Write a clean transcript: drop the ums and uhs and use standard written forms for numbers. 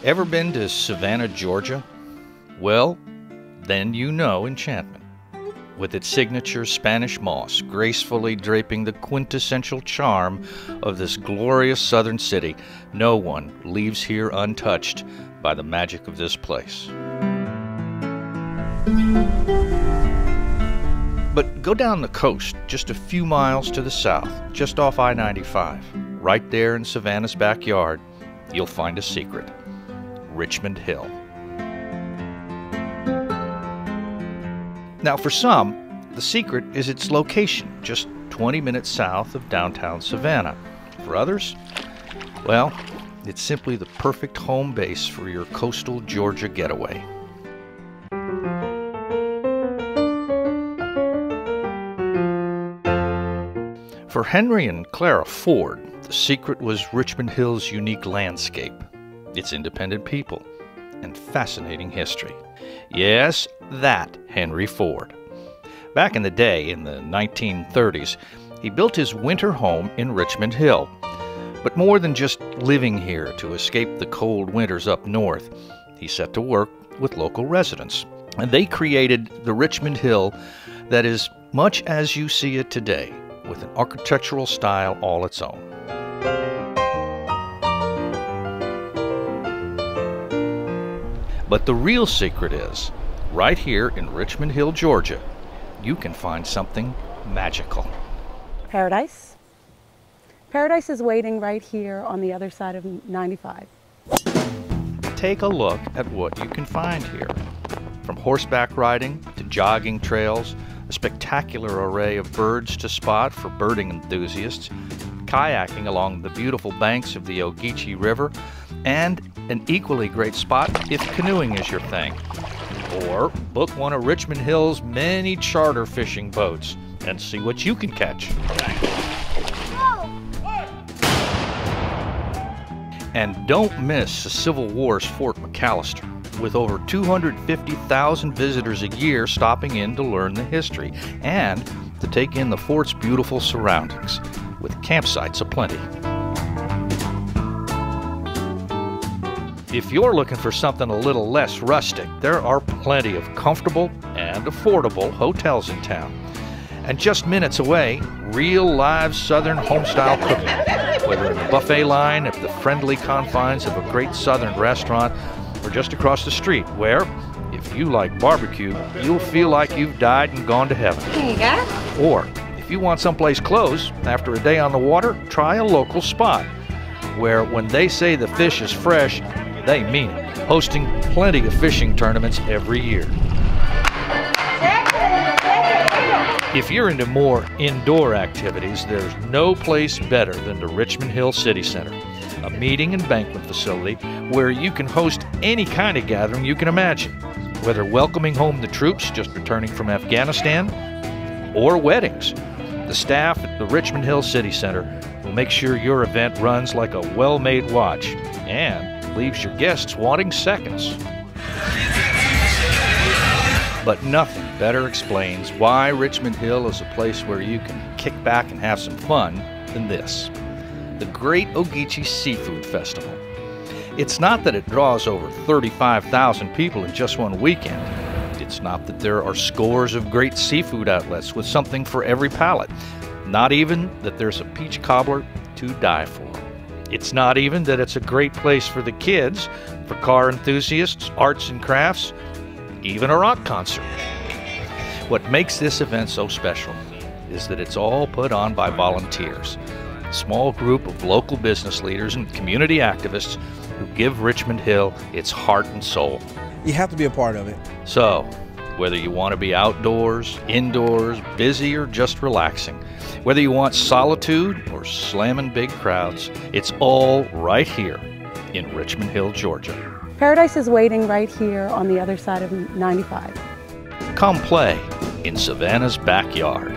Ever been to Savannah, Georgia? Well, then you know enchantment. With its signature Spanish moss gracefully draping the quintessential charm of this glorious southern city, no one leaves here untouched by the magic of this place. But go down the coast just a few miles to the south, just off I-95. Right there in Savannah's backyard, you'll find a secret. Richmond Hill. Now for some, the secret is its location, just 20 minutes south of downtown Savannah. For others, well, it's simply the perfect home base for your coastal Georgia getaway. For Henry and Clara Ford, the secret was Richmond Hill's unique landscape, its independent people, and fascinating history. Yes, that Henry Ford. Back in the day, in the 1930s, he built his winter home in Richmond Hill. But more than just living here to escape the cold winters up north, he set to work with local residents. And they created the Richmond Hill that is much as you see it today, with an architectural style all its own. But the real secret is, right here in Richmond Hill, Georgia, you can find something magical. Paradise. Paradise is waiting right here on the other side of 95. Take a look at what you can find here. From horseback riding to jogging trails, a spectacular array of birds to spot for birding enthusiasts, kayaking along the beautiful banks of the Ogeechee River, and an equally great spot if canoeing is your thing. Or book one of Richmond Hill's many charter fishing boats and see what you can catch. And don't miss the Civil War's Fort McAllister, with over 250,000 visitors a year stopping in to learn the history and to take in the fort's beautiful surroundings, with campsites aplenty. If you're looking for something a little less rustic, there are plenty of comfortable and affordable hotels in town. And just minutes away, real live Southern homestyle cooking, whether in the buffet line at the friendly confines of a great Southern restaurant, or just across the street, where, if you like barbecue, you'll feel like you've died and gone to heaven. There you go. Or, if you want someplace close, after a day on the water, try a local spot, where when they say the fish is fresh, they mean it, hosting plenty of fishing tournaments every year. If you're into more indoor activities, there's no place better than the Richmond Hill City Center, a meeting and banquet facility where you can host any kind of gathering you can imagine, whether welcoming home the troops just returning from Afghanistan or weddings. The staff at the Richmond Hill City Center will make sure your event runs like a well-made watch and leaves your guests wanting seconds. But nothing better explains why Richmond Hill is a place where you can kick back and have some fun than this: the Great Ogeechee Seafood Festival. It's not that it draws over 35,000 people in just one weekend. It's not that there are scores of great seafood outlets with something for every palate. Not even that there's a peach cobbler to die for. It's not even that it's a great place for the kids, for car enthusiasts, arts and crafts, even a rock concert. What makes this event so special is that it's all put on by volunteers, a small group of local business leaders and community activists who give Richmond Hill its heart and soul. You have to be a part of it. So, whether you want to be outdoors, indoors, busy, or just relaxing, whether you want solitude or slamming big crowds, it's all right here in Richmond Hill, Georgia. Paradise is waiting right here on the other side of 95. Come play in Savannah's backyard.